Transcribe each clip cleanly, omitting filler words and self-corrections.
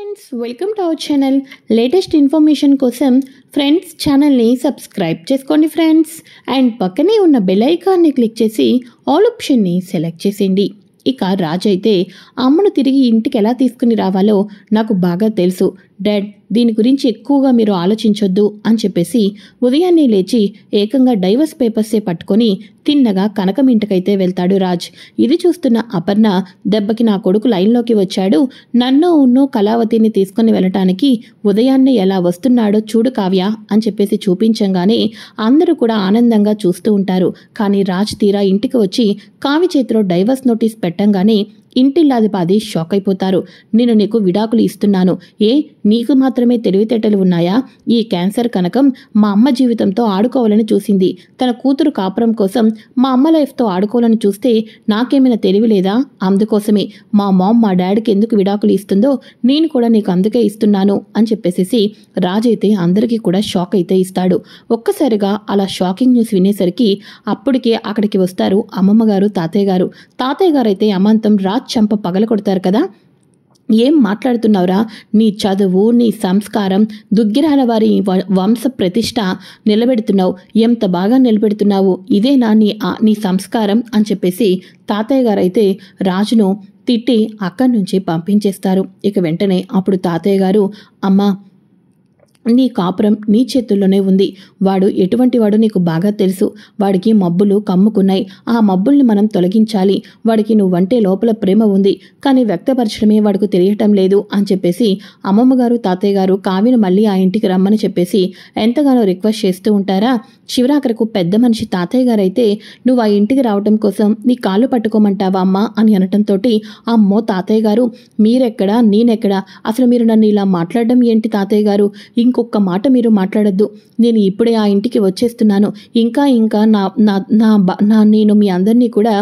Friends, welcome to our channel. Latest information కోసం friends ఛానల్ని subscribe చేసుకోండి ఫ్రెండ్స్. అండ్ పక్కనే ఉన్న బెల్ ఐకాన్ని క్లిక్ చేసి ఆల్ ఆప్షన్ని సెలెక్ట్ చేసేయండి. ఇక రాజు అయితే అమ్మను తిరిగి ఇంటికి ఎలా తీసుకుని రావాలో నాకు బాగా తెలుసు డాడ్, దీని గురించి ఎక్కువగా మీరు ఆలోచించొద్దు అని చెప్పేసి ఉదయాన్నే లేచి ఏకంగా డైవర్స్ పేపర్సే పట్టుకొని తిన్నగా కనకం ఇంటికైతే వెళ్తాడు రాజ్. ఇది చూస్తున్న అపర్ణ, దెబ్బకి నా కొడుకు లైన్లోకి వచ్చాడు, నన్ను కళావతిని తీసుకుని వెళ్ళటానికి ఉదయాన్నే ఎలా వస్తున్నాడో చూడు కావ్య అని చెప్పేసి చూపించంగానే అందరూ కూడా ఆనందంగా చూస్తూ ఉంటారు. కానీ రాజ్ తీరా ఇంటికి వచ్చి కావ్య చేతిలో డైవర్స్ నోటీస్ పెట్టంగానే ఇంటిల్లాదిపాది షాక్ అయిపోతారు. నేను నీకు విడాకులు ఇస్తున్నాను, నీకు మాత్రమే తెలివితేటలు ఉన్నాయా? ఈ క్యాన్సర్ కనకం మా అమ్మ జీవితంతో ఆడుకోవాలని చూసింది. తన కూతురు కాపురం కోసం మా అమ్మ లైఫ్తో ఆడుకోవాలని చూస్తే నాకేమైనా తెలివి లేదా? అందుకోసమే మా మామ్ మా డాడీకి ఎందుకు విడాకులు ఇస్తుందో నేను కూడా నీకు అందుకే ఇస్తున్నాను అని చెప్పేసి రాజ్ అయితే అందరికీ కూడా షాక్ అయితే ఇస్తాడు. ఒక్కసారిగా అలా షాకింగ్ న్యూస్ వినేసరికి అప్పటికే అక్కడికి వస్తారు అమ్మమ్మగారు, తాతయ్య గారు. తాతయ్య గారు అయితే అమాంతం రాజ్ చంప పగల కొడతారు కదా. ఏం మాట్లాడుతున్నావురా? నీ చదువు, నీ సంస్కారం, దుగ్గిరాల వారి వంశ ప్రతిష్ట నిలబెడుతున్నావు, ఎంత బాగా నిలబెడుతున్నావు, ఇదేనా నీ సంస్కారం అని చెప్పేసి తాతయ్య గారు అయితే రాజును తిట్టి అక్కడి నుంచి పంపించేస్తారు. ఇక వెంటనే అప్పుడు తాతయ్య గారు, అమ్మా నీ కాపురం నీ చేతుల్లోనే ఉంది. వాడు ఎటువంటి వాడు నీకు బాగా తెలుసు. వాడికి మబ్బులు కమ్ముకున్నాయి, ఆ మబ్బుల్ని మనం తొలగించాలి. వాడికి నువ్వంటే లోపల ప్రేమ ఉంది, కానీ వ్యక్తపరచడమే వాడికి తెలియటం లేదు అని చెప్పేసి అమ్మమ్మగారు, తాతయ్య గారు కావ్యను మళ్ళీ ఆ ఇంటికి రమ్మని చెప్పేసి ఎంతగానో రిక్వెస్ట్ చేస్తూ ఉంటారా. చివరాఖరకు పెద్ద మనిషి తాతయ్య గారు అయితే నువ్వు ఆ ఇంటికి రావటం కోసం నీ కాళ్ళు పట్టుకోమంటావా అమ్మా అని అనటంతో, అమ్మో తాతయ్య గారు, మీరెక్కడా నేనెక్కడా, అసలు మీరు నన్ను ఇలా మాట్లాడడం ఏంటి తాతయ్య గారు? ఇంకొక మాట మీరు మాట్లాడొద్దు, నేను ఇప్పుడే ఆ ఇంటికి వచ్చేస్తున్నాను. ఇంకా నేను మీ అందరినీ కూడా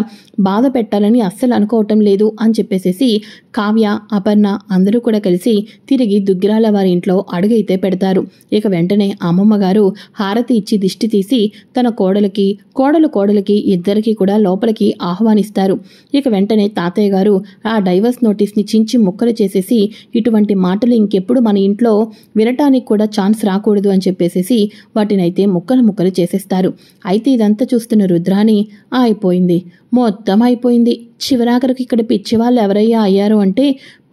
బాధ పెట్టాలని అస్సలు అనుకోవటం లేదు అని చెప్పేసి కావ్య, అపర్ణ అందరూ కూడా కలిసి తిరిగి దుగ్గిరాల వారి ఇంట్లో అడుగైతే పెడతారు. ఇక వెంటనే అమ్మమ్మగారు హారతి ఇచ్చి దిష్టి తీసి తన కోడలికి ఇద్దరికి కూడా లోపలికి ఆహ్వానిస్తారు. ఇక వెంటనే తాతయ్య గారు ఆ డైవర్స్ నోటీస్ని చించి ముక్కలు చేసేసి ఇటువంటి మాటలు ఇంకెప్పుడు మన ఇంట్లో వినటానికి కూడా ఛాన్స్ రాకూడదు అని చెప్పేసి వాటినైతే ముక్కలు చేసేస్తారు. అయితే ఇదంతా చూస్తున్న రుద్రాని అయిపోయింది, మొత్తం అయిపోయింది. చివరాఖరికి ఇక్కడ పిచ్చివాళ్ళు ఎవరయ్యా అయ్యారు అంటే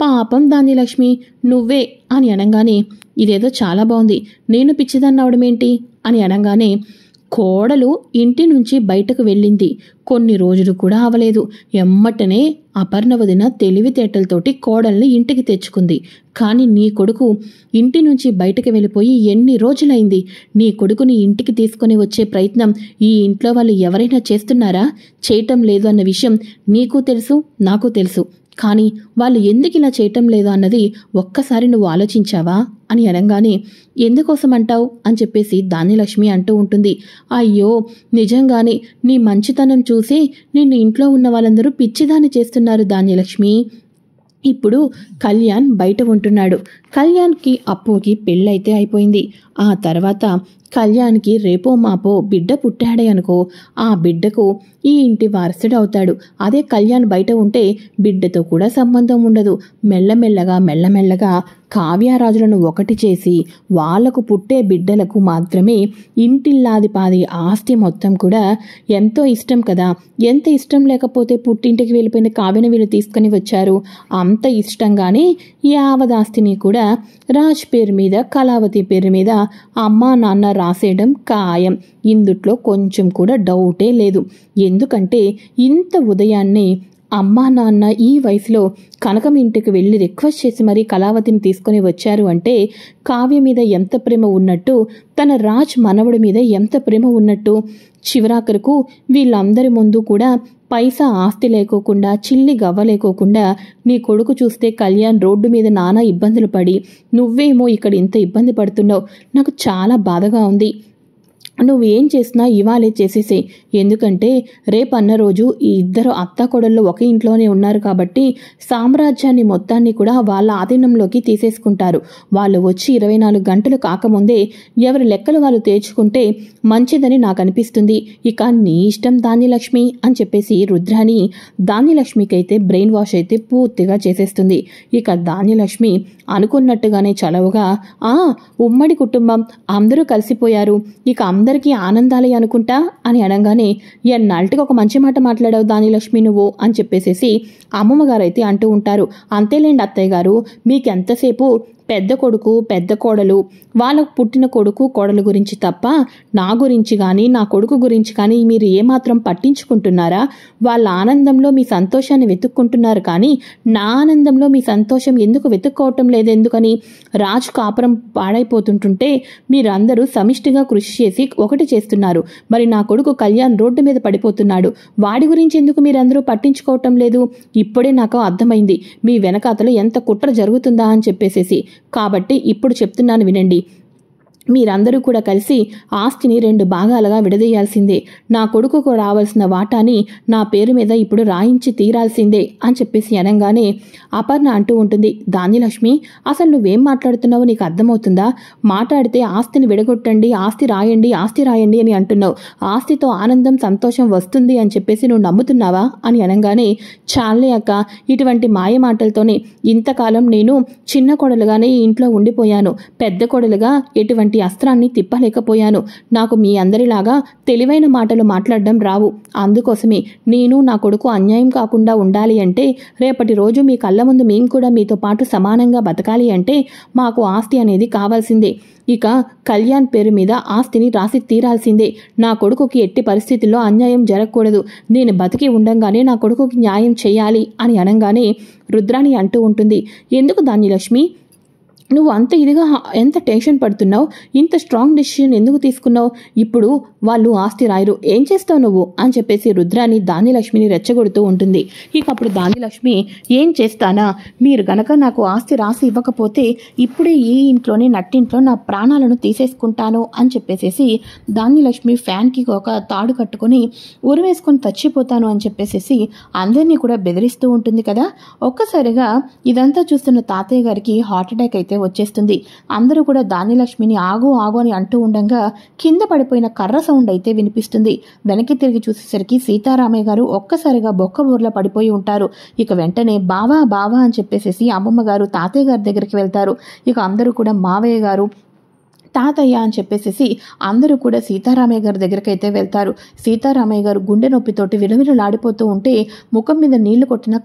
పాపం ధాన్యలక్ష్మి నువ్వే అని అనగానే, ఇదేదో చాలా బాగుంది, నేను పిచ్చిదన్నవడమేంటి అని అనగానే, కోడలు ఇంటి నుంచి బయటకు వెళ్ళింది, కొన్ని రోజులు కూడా అవలేదు, ఎమ్మటనే అపర్ణ వదిన తెలివితేటలతోటి కోడల్ని ఇంటికి తెచ్చుకుంది. కానీ నీ కొడుకు ఇంటి నుంచి బయటకు వెళ్ళిపోయి ఎన్ని రోజులైంది? నీ కొడుకుని ఇంటికి తీసుకొని వచ్చే ప్రయత్నం ఈ ఇంట్లో వాళ్ళు ఎవరైనా చేస్తున్నారా? చేయటం లేదు అన్న విషయం నీకు తెలుసు, నాకు తెలుసు. కానీ వాళ్ళు ఎందుకు ఇలా చేయటం లేదు అన్నది ఒక్కసారి నువ్వు ఆలోచించావా అని అనగానే, ఎందుకోసం అంటావు అని చెప్పేసి ధాన్యలక్ష్మి అంటూ ఉంటుంది. అయ్యో నిజంగానే నీ మంచితనం చూసి నిన్ను ఇంట్లో ఉన్న వాళ్ళందరూ పిచ్చిదాన్ని చేస్తున్నారు ధాన్యలక్ష్మి. ఇప్పుడు కళ్యాణ్ బయట ఉంటున్నాడు. కళ్యాణ్కి అప్పుకి పెళ్ళైతే అయిపోయింది. ఆ తర్వాత కళ్యాణ్కి రేపో మాపో బిడ్డ పుట్టాడే అనుకో, ఆ బిడ్డకు ఈ ఇంటి వారసుడు అవుతాడు. అదే కళ్యాణ్ బయట ఉంటే బిడ్డతో కూడా సంబంధం ఉండదు. మెల్లమెల్లగా కావ్యరాజులను ఒకటి చేసి వాళ్లకు పుట్టే బిడ్డలకు మాత్రమే ఇంటిల్లాదిపాది ఆస్తి మొత్తం కూడా ఎంతో ఇష్టం కదా. ఎంత ఇష్టం లేకపోతే పుట్టింటికి వెళ్ళిపోయిన కావ్యను వీళ్ళు తీసుకుని వచ్చారు. అంత ఇష్టంగానే యావదాస్తిని కూడా రాజ్ పేరు మీద, కళావతి పేరు మీద అమ్మా నాన్న రాసేయడం ఖాయం. ఇందుట్లో కొంచెం కూడా డౌటే లేదు. ఎందుకంటే ఇంత ఉదయాన్నే అమ్మా నాన్న ఈ వయసులో కనకం ఇంటికి వెళ్ళి రిక్వెస్ట్ చేసి మరీ కళావతిని తీసుకొని వచ్చారు అంటే కావ్య మీద ఎంత ప్రేమ ఉన్నట్టు, తన రాజ్ మనవడి మీద ఎంత ప్రేమ ఉన్నట్టు. చివరాఖరకు వీళ్ళందరి ముందు కూడా పైసా ఆస్తి లేకోకుండా, చిల్లి గవ్వ లేకోకుండా నీ కొడుకు చూస్తే కళ్యాణ్ రోడ్డు మీద నానా ఇబ్బందులు పడి, నువ్వేమో ఇక్కడ ఇంత ఇబ్బంది పడుతున్నావు, నాకు చాలా బాధగా ఉంది. నువ్వేం చేసినా ఇవాళే చేసేసే. ఎందుకంటే రేపన్న రోజు ఈ ఇద్దరు అత్తాకోడళ్ళు ఒకే ఇంట్లోనే ఉన్నారు కాబట్టి సామ్రాజ్యాన్ని మొత్తాన్ని కూడా వాళ్ళ ఆధీనంలోకి తీసేసుకుంటారు. వాళ్ళు వచ్చి 24 గంటలు కాకముందే ఎవరి లెక్కలు వాళ్ళు తేల్చుకుంటే మంచిదని నాకు అనిపిస్తుంది. ఇక నీ ఇష్టం ధాన్యలక్ష్మి అని చెప్పేసి రుద్రాని ధాన్యలక్ష్మికైతే బ్రెయిన్ వాష్ అయితే పూర్తిగా చేసేస్తుంది. ఇక ధాన్యలక్ష్మి అనుకున్నట్టుగానే చలవుగా ఉమ్మడి కుటుంబం అందరూ కలిసిపోయారు, ఇక అందరికీ ఆనందాలే అనుకుంటా అని అనగానే ఎన్నాళ్ళకి ఒక మంచి మాట మాట్లాడావు ధాన్యలక్ష్మి నువ్వు అని చెప్పేసేసి అమ్మమ్మగారు అయితే అంటూ ఉంటారు. అంతేలేండి అత్తయ్య గారు, మీకెంతసేపు పెద్ద కొడుకు పెద్ద కోడలు వాళ్ళకు పుట్టిన కొడుకు కోడలు గురించి తప్ప నా గురించి కానీ నా కొడుకు గురించి కానీ మీరు ఏమాత్రం పట్టించుకుంటున్నారా? వాళ్ళ ఆనందంలో మీ సంతోషాన్ని వెతుక్కుంటున్నారు కానీ నా ఆనందంలో మీ సంతోషం ఎందుకు వెతుక్కోవటం లేదెందుకని? రాజు కాపురం పాడైపోతుంటుంటే మీరందరూ సమిష్టిగా కృషి చేసి ఒకటి చేస్తున్నారు. మరి నా కొడుకు కళ్యాణ్ రోడ్డు మీద పడిపోతున్నాడు, వాడి గురించి ఎందుకు మీరందరూ పట్టించుకోవటం లేదు? ఇప్పుడే నాకు అర్థమైంది మీ వెనకాతలో ఎంత కుట్ర జరుగుతుందా అని చెప్పేసేసి. కాబట్టి ఇప్పుడు చెప్తున్నాను వినండి. మీరందరూ కూడా కలిసి ఆస్తిని 2 భాగాలుగా విడదీయాల్సిందే. నా కొడుకుకు రావాల్సిన వాటాని నా పేరు మీద ఇప్పుడు రాయించి తీరాల్సిందే అని చెప్పేసి అనగానే అపర్ణ అంటూ ఉంటుంది, ధాన్యలక్ష్మి అసలు నువ్వేం మాట్లాడుతున్నావో నీకు అర్థమవుతుందా? మాట్లాడితే ఆస్తిని విడగొట్టండి, ఆస్తి రాయండి అని అంటున్నావు. ఆస్తితో ఆనందం సంతోషం వస్తుంది అని చెప్పేసి నువ్వు నమ్ముతున్నావా అని అనగానే చాలే అక్క, ఇటువంటి మాయ మాటలతోనే ఇంతకాలం నేను చిన్న కోడలుగానే ఈ ఇంట్లో ఉండిపోయాను, పెద్ద కోడలుగా ఎటువంటి అస్త్రాన్ని తిప్పలేకపోయాను. నాకు మీ అందరిలాగా తెలివైన మాటలు మాట్లాడడం రావు. అందుకోసమే నేను నా కొడుకు అన్యాయం కాకుండా ఉండాలి అంటే రేపటి రోజు మీ కళ్ళ ముందు మేము కూడా మీతో పాటు సమానంగా బతకాలి అంటే మాకు ఆస్తి అనేది కావాల్సిందే. ఇక కళ్యాణ్ పేరు మీద ఆస్తిని రాసి తీరాల్సిందే. నా కొడుకుకి ఎట్టి పరిస్థితుల్లో అన్యాయం జరగకూడదు. నేను బతికి ఉండంగానే నా కొడుకుకి న్యాయం చేయాలి అని అనగానే రుద్రాణి అంటూ ఉంటుంది, ఎందుకు ధాన్యలక్ష్మి నువ్వు అంత ఇదిగా ఎంత టెన్షన్ పడుతున్నావు? ఇంత స్ట్రాంగ్ డెసిషన్ ఎందుకు తీసుకున్నావు? ఇప్పుడు వాళ్ళు ఆస్తి రాయరు, ఏం చేస్తావు నువ్వు అని చెప్పేసి రుద్రాని ధాన్యలక్ష్మిని రెచ్చగొడుతూ ఉంటుంది. ఇక అప్పుడు ధాన్యలక్ష్మి ఏం చేస్తానా, మీరు గనక నాకు ఆస్తి రాసి ఇవ్వకపోతే ఇప్పుడే ఈ ఇంట్లోనే నట్టింట్లో నా ప్రాణాలను తీసేసుకుంటాను అని చెప్పేసేసి ధాన్యలక్ష్మి ఫ్యాన్కి ఒక తాడు కట్టుకొని ఉరివేసుకొని చచ్చిపోతాను అని చెప్పేసేసి అందరినీ కూడా బెదిరిస్తూ ఉంటుంది కదా. ఒక్కసారిగా ఇదంతా చూస్తున్న తాతయ్య గారికి హార్ట్ అటాక్ అయితే వచ్చేస్తుంది. అందరూ కూడా ధాన్యలక్ష్మిని ఆగు అని అంటూ ఉండగా కింద పడిపోయిన కర్ర సౌండ్ అయితే వినిపిస్తుంది. వెనక్కి తిరిగి చూసేసరికి సీతారామయ్య గారు ఒక్కసారిగా బొక్కబోర్లా పడిపోయి ఉంటారు. ఇక వెంటనే బావా అని చెప్పేసేసి అమ్మమ్మ గారు తాతయ్య గారి దగ్గరికి వెళ్తారు. ఇక అందరూ కూడా మావయ్య గారు తాతయ్య అని చెప్పేసేసి అందరూ కూడా సీతారామయ్య గారి దగ్గరికి అయితే వెళ్తారు. సీతారామయ్య గారు గుండె నొప్పితోటి విలవిలలాడిపోతూ ఉంటే ముఖం మీద నీళ్లు కొట్టిన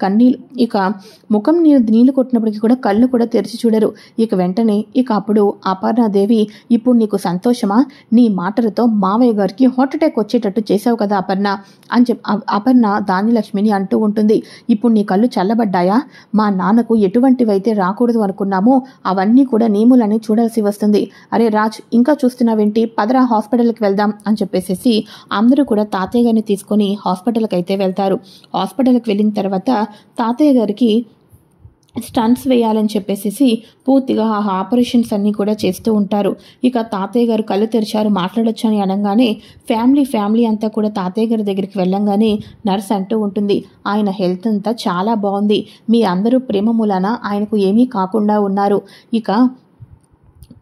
ముఖం మీద నీళ్లు కొట్టినప్పటికీ కూడా కళ్ళు కూడా తెరిచి చూడరు. ఇక వెంటనే అప్పుడు అపర్ణాదేవి, ఇప్పుడు నీకు సంతోషమా? నీ మాటలతో మావయ్య గారికి హార్ట్ అటాక్ వచ్చేటట్టు చేసావు కదా అపర్ణ అని అపర్ణ ధాన్యలక్ష్మిని అంటూ ఉంటుంది. ఇప్పుడు నీ కళ్ళు చల్లబడ్డాయా? మా నాన్నకు ఎటువంటివైతే రాకూడదు అనుకున్నామో అవన్నీ కూడా నీములని చూడాల్సి వస్తుంది. అరే రాజ్, ఇంకా చూస్తున్నావేంటి? పదరా హాస్పిటల్కి వెళ్దాం అని చెప్పేసి అందరూ కూడా తాతయ్య గారిని తీసుకొని హాస్పిటల్కి అయితే వెళ్తారు. హాస్పిటల్కి వెళ్ళిన తర్వాత తాతయ్య గారికి స్టంట్స్ వేయాలని చెప్పేసి పూర్తిగా ఆ ఆపరేషన్స్ అన్నీ కూడా చేస్తూ ఉంటారు. ఇక తాతయ్య గారు కళ్ళు తెరిచారు, మాట్లాడొచ్చు అని అనగానే ఫ్యామిలీ అంతా కూడా తాతయ్య గారి దగ్గరికి వెళ్ళంగానే నర్స్ అంటూ ఉంటుంది, ఆయన హెల్త్ అంతా చాలా బాగుంది, మీ అందరూ ప్రేమ మూలాన ఆయనకు ఏమీ కాకుండా ఉన్నారు. ఇక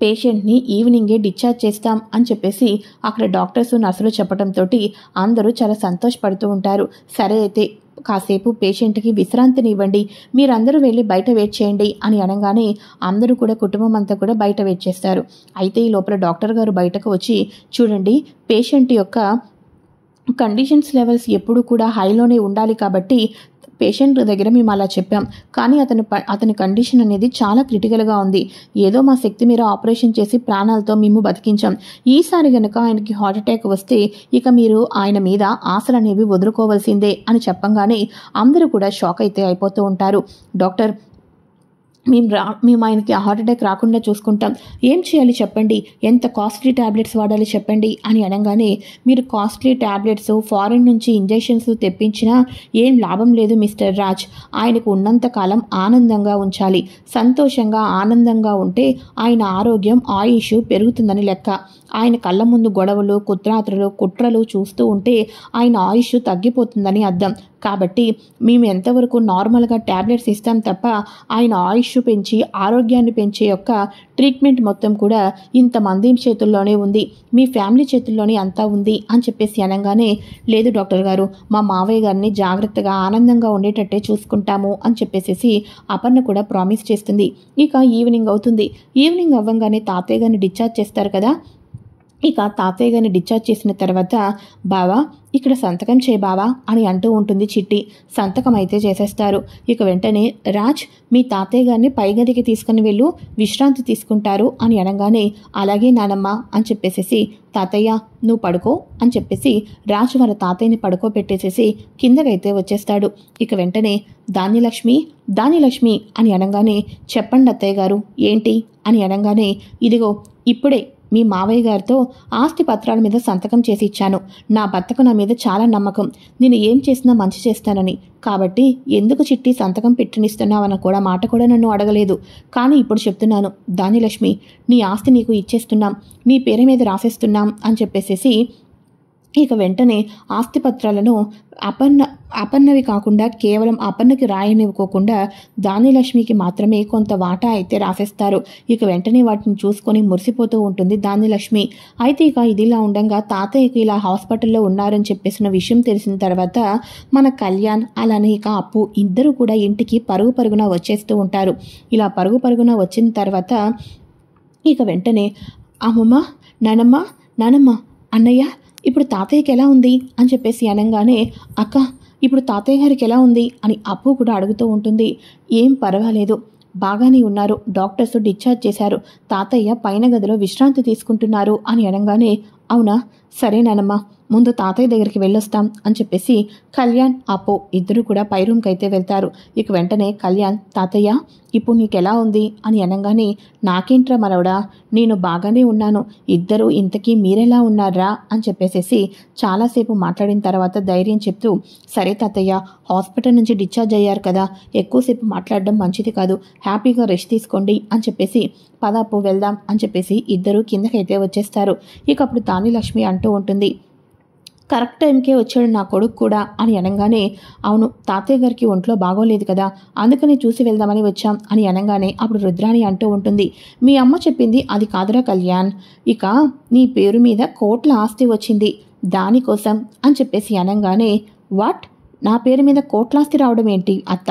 పేషెంట్ని ఈవినింగే డిశ్చార్జ్ చేస్తాం అని చెప్పేసి అక్కడ డాక్టర్స్ నర్సులు చెప్పడంతో అందరూ చాలా సంతోషపడుతూ ఉంటారు. సరే అయితే కాసేపు పేషెంట్కి విశ్రాంతిని ఇవ్వండి, మీరందరూ వెళ్ళి బయట వెయిట్ చేయండి అని అనగానే అందరూ కూడా కుటుంబం అంతా కూడా బయట వెయిట్ చేస్తారు. అయితే ఈ లోపల డాక్టర్ గారు బయటకు వచ్చి, చూడండి పేషెంట్ యొక్క కండిషన్స్ లెవెల్స్ ఎప్పుడు కూడా హైలోనే ఉండాలి కాబట్టి పేషెంట్ దగ్గర మేము అలా చెప్పాం, కానీ అతని కండిషన్ అనేది చాలా క్రిటికల్గా ఉంది. ఏదో మా శక్తి మీద ఆపరేషన్ చేసి ప్రాణాలతో మేము బతికించాం. ఈసారి కనుక ఆయనకి హార్ట్ అటాక్ వస్తే ఇక మీరు ఆయన మీద ఆశలు అనేవి వదులుకోవాల్సిందే అని చెప్పంగానే అందరూ కూడా షాక్ అయితే అయిపోతూ ఉంటారు. డాక్టర్ మేము ఆయనకి హార్ట్ అటాక్ రాకుండా చూసుకుంటాం. ఏం చేయాలి చెప్పండి, ఎంత కాస్ట్లీ ట్యాబ్లెట్స్ వాడాలి చెప్పండి అని అనగానే, మీరు కాస్ట్లీ ట్యాబ్లెట్స్ ఫారిన్ నుంచి ఇంజెక్షన్స్ తెప్పించినా ఏం లాభం లేదు మిస్టర్ రాజ్. ఆయనకు ఉన్నంతకాలం ఆనందంగా ఉంచాలి. సంతోషంగా ఆనందంగా ఉంటే ఆయన ఆరోగ్యం ఆయుష్ పెరుగుతుందని లెక్క. ఆయన కళ్ళ ముందు గొడవలు కుట్రలు చూస్తూ ఉంటే ఆయన ఆయుష్ తగ్గిపోతుందని అర్థం. కాబట్టి మేము ఎంతవరకు నార్మల్గా ట్యాబ్లెట్స్ ఇస్తాం తప్ప ఆయన ఆయుష్ పెంచి ఆరోగ్యాన్ని పెంచే యొక్క ట్రీట్మెంట్ మొత్తం కూడా ఇంతమంది చేతుల్లోనే ఉంది, మీ ఫ్యామిలీ చేతుల్లోనే అంతా ఉంది అని చెప్పేసి అనగానే, లేదు డాక్టర్ గారు, మా మావయ్య గారిని జాగ్రత్తగా ఆనందంగా ఉండేటట్టే చూసుకుంటాము అని చెప్పేసి అపర్ణ కూడా ప్రామిస్ చేస్తుంది. ఇక ఈవినింగ్ అవుతుంది. ఈవినింగ్ అవ్వగానే తాతయ్య గారిని డిశ్చార్జ్ చేస్తారు కదా. ఇక తాతయ్య గారిని డిశ్చార్జ్ చేసిన తర్వాత, బావా ఇక్కడ సంతకం చేయి బావా అని అంటూ ఉంటుంది చిట్టి. సంతకం అయితే చేసేస్తారు. ఇక వెంటనే రాజ్, మీ తాతయ్య గారిని పై గదికి తీసుకుని వెళ్ళు, విశ్రాంతి తీసుకుంటారు అని అనగానే, అలాగే నానమ్మ అని చెప్పేసి, తాతయ్య నువ్వు పడుకో అని చెప్పేసి రాజు వాళ్ళ తాతయ్యని పడుకోబెట్టేసేసి కిందకైతే వచ్చేస్తాడు. ఇక వెంటనే దానిలక్ష్మి అని అనగానే, చెప్పండి అత్తయ్య గారు ఏంటి అని అనగానే, ఇదిగో ఇప్పుడే మీ మావయ్య గారితో ఆస్తి పత్రాల మీద సంతకం చేసి ఇచ్చాను. నా భర్తకు నా మీద చాలా నమ్మకం, నేను ఏం చేసినా మంచి చేస్తానని. కాబట్టి ఎందుకు చిట్టి సంతకం పెట్టినిస్తున్నావన్న కూడా మాట కూడా నన్ను అడగలేదు. కానీ ఇప్పుడు చెప్తున్నాను దానిలక్ష్మి, నీ ఆస్తి నీకు ఇచ్చేస్తున్నాం, నీ పేరు మీద రాసేస్తున్నాం అని చెప్పేసి ఇక వెంటనే ఆస్తిపత్రాలను అపర్ణవి కాకుండా కేవలం అపర్ణకి రాయనివ్వకోకుండా దానిలక్ష్మికి మాత్రమే కొంత వాటా అయితే రాసేస్తారు. ఇక వెంటనే వాటిని చూసుకొని మురిసిపోతూ ఉంటుంది దానిలక్ష్మి. అయితే ఇక ఇదిలా ఉండగా తాతయ్యకి ఇలా హాస్పిటల్లో ఉన్నారని చెప్పేసిన విషయం తెలిసిన తర్వాత మన కళ్యాణ్ అలానే ఇక అప్పు ఇద్దరు కూడా ఇంటికి పరుగున వచ్చేస్తూ ఉంటారు. ఇలా పరుగున వచ్చిన తర్వాత ఇక వెంటనే, అమ్మమ్మ, నానమ్మ, అన్నయ్య ఇప్పుడు తాతయ్యకి ఎలా ఉంది అని చెప్పేసి అనగానే, అక్క ఇప్పుడు తాతయ్య గారికి ఎలా ఉంది అని అప్పు కూడా అడుగుతూ ఉంటుంది. ఏం పర్వాలేదు, బాగానే ఉన్నారు, డాక్టర్స్ డిశ్చార్జ్ చేశారు, తాతయ్య పైన గదిలో విశ్రాంతి తీసుకుంటున్నారు అని అనగానే, అవునా సరేనానమ్మ, ముందు తాతయ్య దగ్గరికి వెళ్ళొస్తాం అని చెప్పేసి కళ్యాణ్ అప్పు ఇద్దరు కూడా పై రూమ్కి అయితే వెళ్తారు. ఇక వెంటనే కళ్యాణ్, తాతయ్య ఇప్పుడు నీకెలా ఉంది అని అనగానే, నాకేంట్రా మనవడా, నేను బాగానే ఉన్నాను, ఇద్దరు ఇంతకీ మీరెలా ఉన్నారా అని చెప్పేసి చాలాసేపు మాట్లాడిన తర్వాత ధైర్యం చెప్తూ, సరే తాతయ్య, హాస్పిటల్ నుంచి డిశ్చార్జ్ అయ్యారు కదా, ఎక్కువసేపు మాట్లాడడం మంచిది కాదు, హ్యాపీగా రెస్ట్ తీసుకోండి అని చెప్పేసి, పదాపు వెళ్దాం అని చెప్పేసి ఇద్దరు కిందకైతే వచ్చేస్తారు. ఇక అప్పుడు దానిలక్ష్మి అంటూ ఉంటుంది, కరెక్ట్ టైంకే వచ్చాడు నా కొడుకు కూడా అని అనగానే, అవును తాతయ్య గారికి ఒంట్లో బాగోలేదు కదా, అందుకని చూసి వెళ్దామని వచ్చాం అని అనగానే అప్పుడు రుద్రాణి అంటూ ఉంటుంది, మీ అమ్మ చెప్పింది అది కాదురా కళ్యాణ్, ఇక నీ పేరు మీద కోట్ల ఆస్తి వచ్చింది దానికోసం అని చెప్పేసి అనగానే, వాట్, నా పేరు మీద కోట్లాస్తి రావడం ఏంటి అత్త,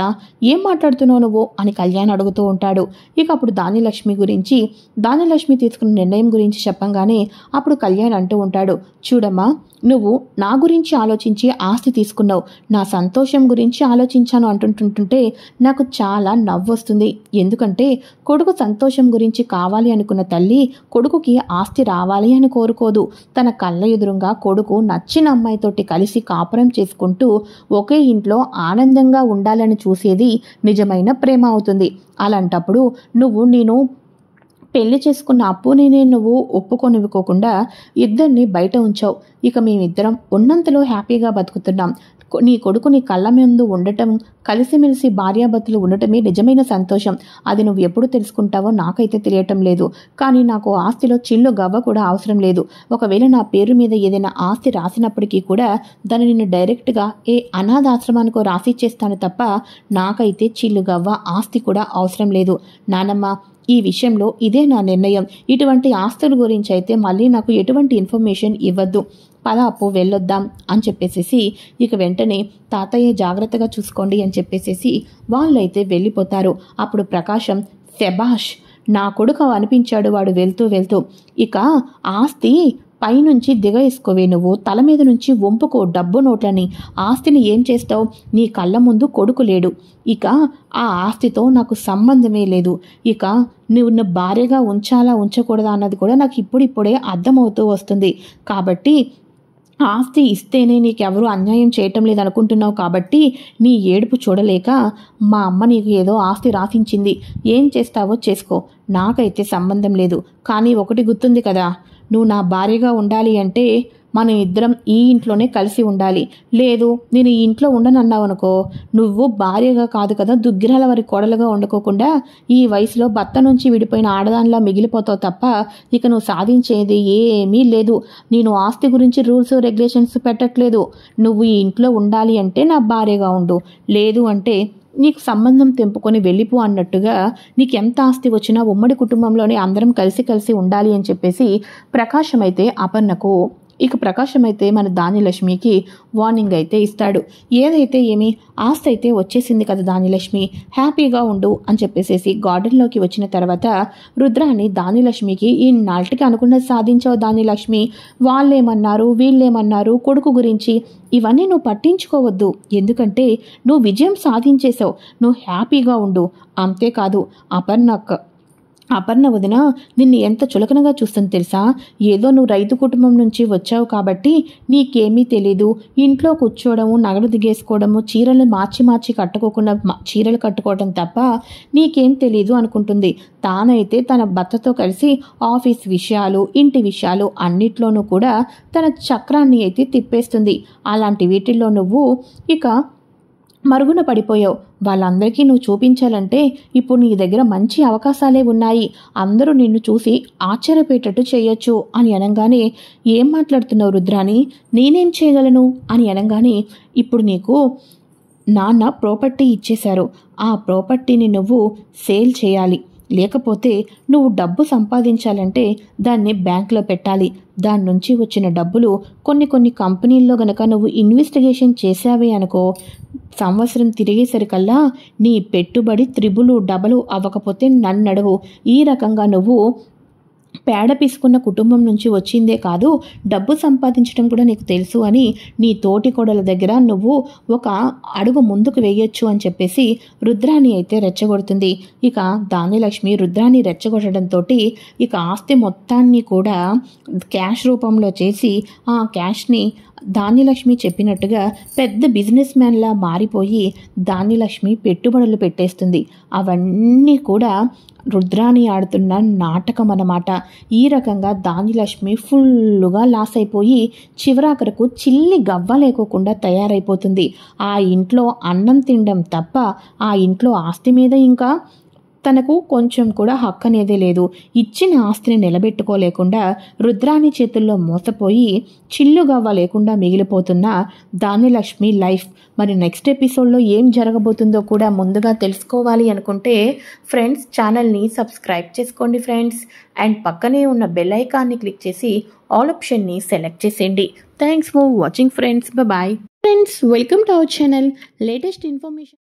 ఏం మాట్లాడుతున్నావు నువ్వు అని కళ్యాణ్ అడుగుతూ ఉంటాడు. ఇక అప్పుడు దానిలక్ష్మి తీసుకున్న నిర్ణయం గురించి చెప్పంగానే అప్పుడు కళ్యాణ్ అంటూ ఉంటాడు, చూడమ్మా, నువ్వు నా గురించి ఆలోచించి ఆస్తి తీసుకున్నావు, నా సంతోషం గురించి ఆలోచించాను అంటుంటుంటే నాకు చాలా నవ్వు వస్తుంది. ఎందుకంటే కొడుకు సంతోషం గురించి కావాలి అనుకున్న తల్లి కొడుకుకి ఆస్తి రావాలి అని కోరుకోదు. తన కళ్ళ ఎదురుగా కొడుకు నచ్చిన అమ్మాయితోటి కలిసి కాపురం చేసుకుంటూ ఒకే ఇంట్లో ఆనందంగా ఉండాలని చూసేది నిజమైన ప్రేమ అవుతుంది. అలాంటప్పుడు నేను పెళ్లి చేసుకున్న అప్పుని నువ్వు ఒప్పుకొనివ్వకోకుండా ఇద్దరిని బయట ఉంచావు. ఇక మేమిద్దరం ఉన్నంతలో హ్యాపీగా బతుకుతున్నాం. నీ కొడుకు నీ కళ్ళ ముందు ఉండటం, కలిసిమెలిసి భార్యాభర్తలు ఉండటమే నిజమైన సంతోషం. అది నువ్వు ఎప్పుడు తెలుసుకుంటావో నాకైతే తెలియటం లేదు. కానీ నాకు ఆస్తిలో చిల్లు గవ్వ కూడా అవసరం లేదు. ఒకవేళ నా పేరు మీద ఏదైనా ఆస్తి రాసినప్పటికీ కూడా దాన్ని నేను డైరెక్ట్గా అనాథాశ్రమానికో రాసిచ్చేస్తాను తప్ప నాకైతే చిల్లు గవ్వ ఆస్తి కూడా అవసరం లేదు. నానమ్మ, ఈ విషయంలో ఇదే నా నిర్ణయం. ఇటువంటి ఆస్తుల గురించి అయితే మళ్ళీ నాకు ఎటువంటి ఇన్ఫర్మేషన్ ఇవ్వద్దు. పద అప్పు వెళ్ళొద్దాం అని చెప్పేసి ఇక వెంటనే తాతయ్య జాగ్రత్తగా చూసుకోండి అని చెప్పేసి వాళ్ళైతే వెళ్ళిపోతారు. అప్పుడు ప్రకాశం, శబాష్, నా కొడుకు అనిపించాడు వాడు వెళ్తూ ఇక ఆస్తి పైనుంచి దిగేసుకోవే, నువ్వు తల మీద నుంచి వంపుకో డబ్బు నోట్లని. ఆస్తిని ఏం చేస్తావు? నీ కళ్ళ ముందు కొడుకు లేడు, ఇక ఆ ఆస్తితో నాకు సంబంధమే లేదు. ఇక నువ్వు భార్యగా ఉంచాలా ఉంచకూడదా అన్నది కూడా నాకు ఇప్పుడిప్పుడే అర్థమవుతూ వస్తుంది. కాబట్టి ఆస్తి ఇస్తేనే నీకెవరూ అన్యాయం చేయటం లేదనుకుంటున్నావు కాబట్టి నీ ఏడుపు చూడలేక మా అమ్మ నీకు ఏదో ఆస్తి రాసించింది, ఏం చేస్తావో చేసుకో, నాకైతే సంబంధం లేదు. కానీ ఒకటి గుర్తుంది కదా, నువ్వు నా భార్యగా ఉండాలి అంటే మనం ఇద్దరం ఈ ఇంట్లోనే కలిసి ఉండాలి. లేదు నేను ఈ ఇంట్లో ఉండనన్నావనుకో, నువ్వు భార్యగా కాదు కదా దుగ్గిరాల వారి కోడలుగా వండుకోకుండా ఈ వయసులో భర్త నుంచి విడిపోయిన ఆడదానిలా మిగిలిపోతావు తప్ప ఇక నువ్వు సాధించేది ఏమీ లేదు. నేను ఆస్తి గురించి రూల్స్ రెగ్యులేషన్స్ పెట్టట్లేదు. నువ్వు ఈ ఇంట్లో ఉండాలి అంటే నా భార్యగా ఉండు, లేదు అంటే నీకు సంబంధం తెంపుకొని వెళ్ళిపో అన్నట్టుగా నీకు ఎంత ఆస్తి వచ్చినా ఉమ్మడి కుటుంబంలోనే అందరం కలిసి ఉండాలి అని చెప్పేసి ప్రకాశం అయితే అపర్ణకు, ఇక ప్రకాశం అయితే మన ధాన్యలక్ష్మికి వార్నింగ్ అయితే ఇస్తాడు. ఏదైతే ఏమి ఆస్తి అయితే వచ్చేసింది కదా ధాన్యలక్ష్మి, హ్యాపీగా ఉండు అని చెప్పేసేసి గార్డెన్లోకి వచ్చిన తర్వాత రుద్రాని ధాన్యలక్ష్మికి ఈ నాటికి అనుకున్నది సాధించావు ధాన్యలక్ష్మి, వాళ్ళేమన్నారు వీళ్ళేమన్నారు కొడుకు గురించి ఇవన్నీ నువ్వు పట్టించుకోవద్దు, ఎందుకంటే నువ్వు విజయం సాధించేశావు, నువ్వు హ్యాపీగా ఉండు. అంతేకాదు అపర్ణ వదిన నిన్ను ఎంత చులకనగా చూస్తుంది తెలుసా, ఏదో నువ్వు రైతు కుటుంబం నుంచి వచ్చావు కాబట్టి నీకేమీ తెలీదు, ఇంట్లో కూర్చోవడము నగలు దిగేసుకోవడము చీరలు మార్చి కట్టుకోకుండా చీరలు కట్టుకోవడం తప్ప నీకేం తెలీదు అనుకుంటుంది. తానైతే తన భర్తతో కలిసి ఆఫీస్ విషయాలు ఇంటి విషయాలు అన్నిట్లోనూ కూడా తన చక్రాన్ని అయితే తిప్పేస్తుంది. అలాంటి వీటిల్లో నువ్వు ఇక మరుగున పడిపోయావు. వాళ్ళందరికీ నువ్వు చూపించాలంటే ఇప్పుడు నీ దగ్గర మంచి అవకాశాలే ఉన్నాయి, అందరూ నిన్ను చూసి ఆశ్చర్యపోయేటట్టు చేయొచ్చు అని అనగానే, ఏం మాట్లాడుతున్నావు రుద్రాని, నేనేం చేయగలను అని అనగానే, ఇప్పుడు నీకు నాన్న ప్రాపర్టీ ఇచ్చేశారు, ఆ ప్రాపర్టీని నువ్వు సేల్ చేయాలి, లేకపోతే నువ్వు డబ్బు సంపాదించాలంటే దాన్ని బ్యాంకులో పెట్టాలి. దాని నుంచి వచ్చిన డబ్బులు కొన్ని కంపెనీల్లో గనక నువ్వు ఇన్వెస్టిగేషన్ చేసావే అనుకో, సంవత్సరం తిరిగేసరికల్లా నీ పెట్టుబడి త్రిబులు డబలు అవ్వకపోతే నన్నడుగు. ఈ రకంగా నువ్వు పేడ పీసుకున్న కుటుంబం నుంచి వచ్చిందే కాదు డబ్బు సంపాదించడం కూడా నీకు తెలుసు అని నీ తోటి కోడల దగ్గర నువ్వు ఒక అడుగు ముందుకు వేయొచ్చు అని చెప్పేసి రుద్రాని అయితే రెచ్చగొడుతుంది. ఇక ధాన్యలక్ష్మి రుద్రాని రెచ్చగొట్టడంతో ఇక ఆస్తి మొత్తాన్ని కూడా క్యాష్ రూపంలో చేసి ఆ క్యాష్ని ధాన్యలక్ష్మి చెప్పినట్టుగా పెద్ద బిజినెస్ మ్యాన్లా మారిపోయి ధాన్యలక్ష్మి పెట్టుబడులు పెట్టేస్తుంది. అవన్నీ కూడా రుద్రాని ఆడుతున్న నాటకం అన్నమాట. ఈ రకంగా ధాన్యలక్ష్మి ఫుల్లుగా లాస్ అయిపోయి చివరాఖరకు చిల్లి గవ్వ లేకోకుండా తయారైపోతుంది. ఆ ఇంట్లో అన్నం తినడం తప్ప ఆ ఇంట్లో ఆస్తి మీద ఇంకా తనకు కొంచెం కూడా హక్కు అనేదే లేదు. ఇచ్చిన ఆస్తిని నిలబెట్టుకోలేకుండా రుద్రాని చేతుల్లో మోసపోయి చిల్లుగవ్వ లేకుండా మిగిలిపోతున్న ధాన్యలక్ష్మి లైఫ్. మరి నెక్స్ట్ ఎపిసోడ్లో ఏం జరగబోతుందో కూడా ముందుగా తెలుసుకోవాలి అనుకుంటే ఫ్రెండ్స్ ఛానల్ని సబ్స్క్రైబ్ చేసుకోండి ఫ్రెండ్స్, అండ్ పక్కనే ఉన్న బెల్ ఐకాన్ని క్లిక్ చేసి ఆల్ ఆప్షన్ని సెలెక్ట్ చేసేయండి. Thanks for watching friends, bye friends, welcome to our channel. Latest information